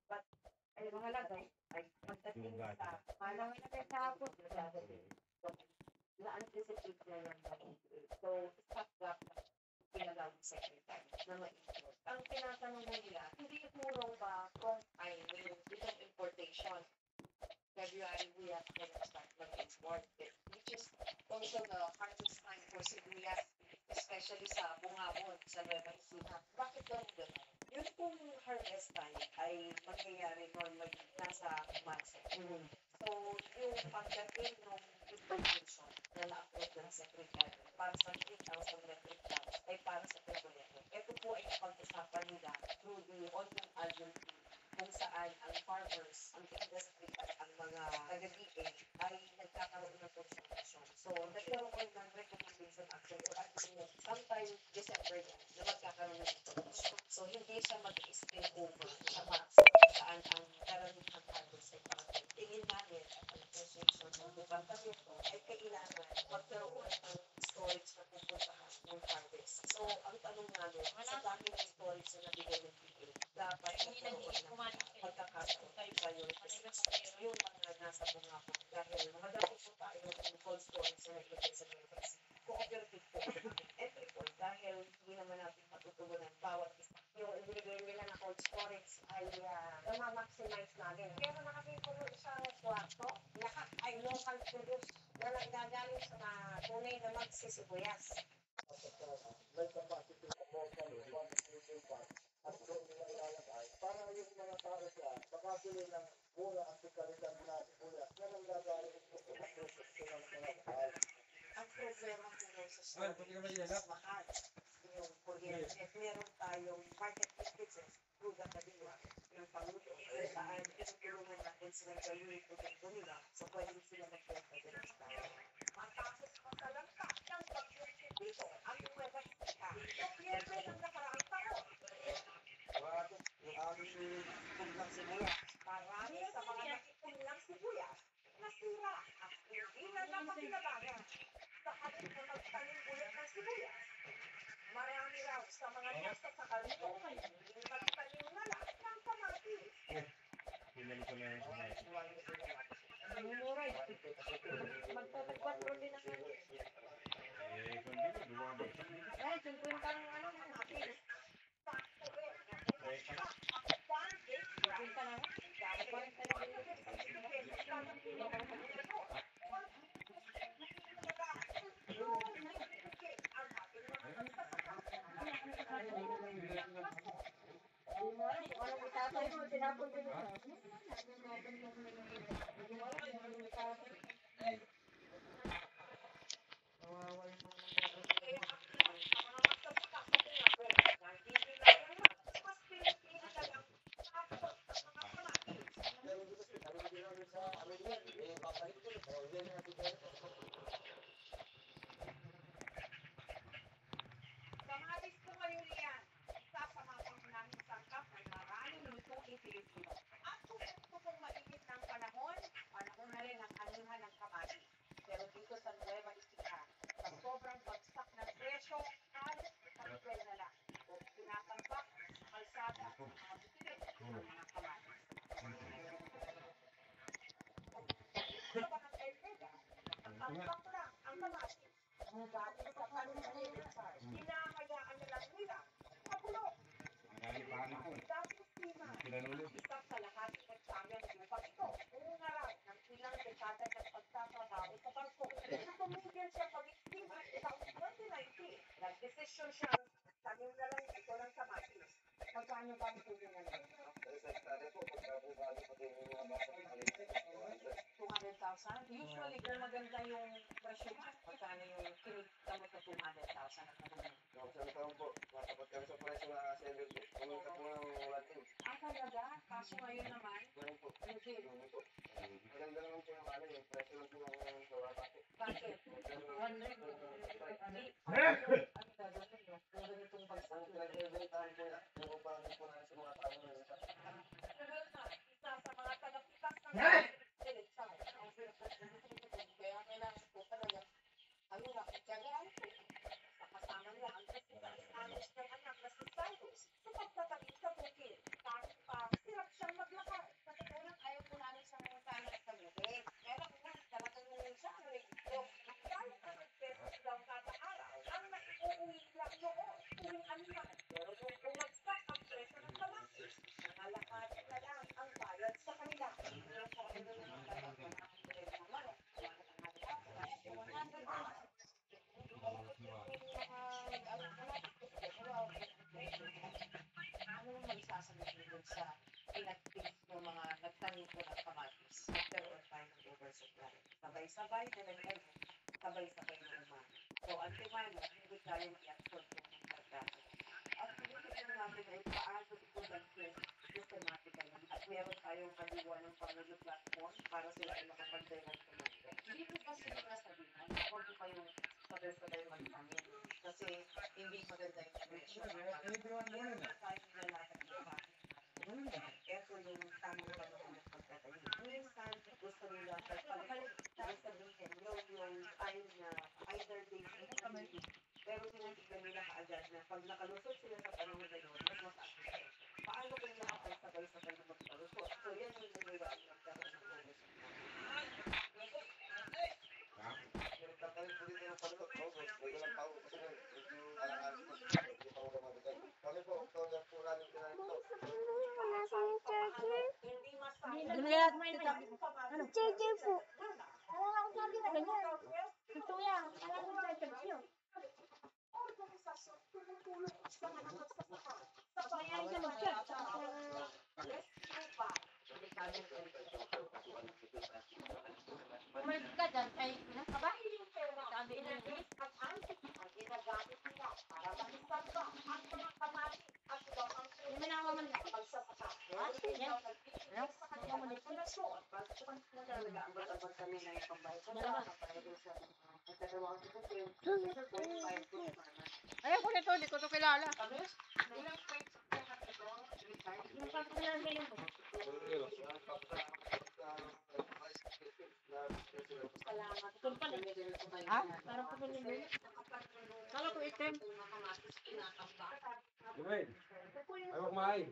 But, ay mga lagay, ay pagdating sa malang nagkakapos na-anticipate na lang so, stop gap pinagawang secretary na ma-import. Ang tinatanong nila, hindi puro ba kung ay yung itong importation February, we have to start mag-export, which is also the hardest time for sibuyas, especially sa Bungabon, sa Nueva Ecija. Bakit ganun? Yun pong harvest time ay mangyayari normally nasa Marso. So, yung pagdating ng information na na-upload ng Secretary para sa 3,000 metric tons ay para sa February. Ito po ay pag-usapan nila through the online agency kung saan ang farmers, ang industry at ang mga taga-DA ay nagkakaroon ng consultation. So, nagkaroon ng recommendation actually or agreement sometime December na magkakaroon ng information. So, hindi siya mag-spill over sa March saan ang karamihan harvest ay parating. Tingin namin at ang association ng departamento ay kailangan magkaroon ng storage na pupuntahan ng harvest. So, ang tanong namin, sa dami ng storage na nabigay ng DA, dapat magkaroon ng pagkakataon priorities yung mga nasa bunga po. Dahil madami po tayo ng cold storage na nagbigay sa mga kasi cooperative po every point dahil hindi naman natin matutugunan bawat isa. Yung ibigay nila na cold storage ay na-maximize natin. Pero nakakita po isang kwarto, lahat ay local produce na nagagaling sa mga tunay na magsisibuyas. May capacity sa local at doon nila ilalagay para yung mga tao dyan makabili ng mura at kalidad na sibuyas na nanggagaling ito sa production ng mga tao. Ang problema po ng sa mahal yung kuryente at meron tayong market businesses through the Kadiwa yung pangulo kung saan tinutulungan natin silang gawin yung produkto nila so pwede sila mag-pwede ng tayo. Matapos pa sa lanta ng pag-pwede dito ang Nueva Ecija yung pwede ng nakaraang taon. Yung aming pulang sibuyas. Marami sa mga nakipulang sibuyas nasira at hindi na napakinabangan sa halip na magtanim ulit ng sibuyas. Marami raw sa mga nasa sa kalito yung magtanim na lang ng kamatis. Mumuray. Magtatagpatro din ang ay, 50 ang ano ng akin. Pero dito sa Nueva Ecija, sa sobrang bagsak na presyo, halos kapel na lang. O tinatampak sa kalsada, mga butilit, mga kamatis. Sa barangay Vega, ang tampak lang ang kamatis. Galing sa panunan, hinahayaan na lang nila sa bulok. Dati stima, isa sa lahat ng examen ng lupang ito. Umaraw ng ilang dekada ng pagtatrabaho sa barko. Tumigil siya pag-istima taong 2019. Nag-desisyon siya tanim na lang ito ng kamatis. Magkano ba ang tuloy na lang? 200,000? Usually, kung maganda yung presyo mo, magkano yung kinikita mo sa 200,000 at maganda? Sa taon po, matapat kami sa presyo na 70. Pumunta po ng latin. Talaga? Kaso ngayon naman? Ganun po. Hindi. Maganda naman po yung ano yung presyo lang po ng sa wata po. Bakit? 100. Ano gagawin mo? Kung ganitong bagsak. Nag-eventahan po yan. Yung pa po na sa mga tao na isa. Isa sa mga tagapitas ng kaya kailangan po talaga ano na, kailangan po sa kasama niya ang halos ng anak na si Cyrus sa pagtatanim sa bukid. sabay na lang kayo, sabay-sabay na umaga. So, ang timano, hindi kayang i-absorb yung pagkain. At tinitignan natin ay paano ito mag-test systematically. At meron tayong kaliwa ng Panginoon platform para sila ay makapag-direct kumain. Hindi ko kasi sinasabihan, huwag ko kayong sabay-sabay mag-kain. Kasi hindi maganda yung pressure. Everyone morning na. Tayo nilalakad ng bahay. Ito yung tamang panahon ng pagtatayo. Minsan, gusto nila pagpalit sabihin, yung ayaw na either day pero tinitignan nila kaagad na pag nakalusot sila sa panahon na yun, mas mataas na siya. Paano kung nakapag-sabay-sabay na magkalusot? So, yan yung nagawa ang nagkaroon ng ulos. Nagtatanim po dito ng palusot. Pwede lang pa kasi medyo alang-alang po. Hindi pa ako lumabitay. Kami po, October po namin kinahin ito. Lahat mo ito. Ano? JJ po. Alam ako sabi na ganyan. Gusto yan. Alam mo sa interview. Kaya siya mag-chat. Umalis ka dyan. Ay, nasa ba? Sabi na rin. Hindi mo na ako man. Ha? Yan. Ano? Hindi ako man. Ayaw ko nito, hindi ko ito kilala. Yung papakilala na yun. Ito pala. Ha? Parang ko pala yun. Kala ko itim. Gawin. Ayaw kumain.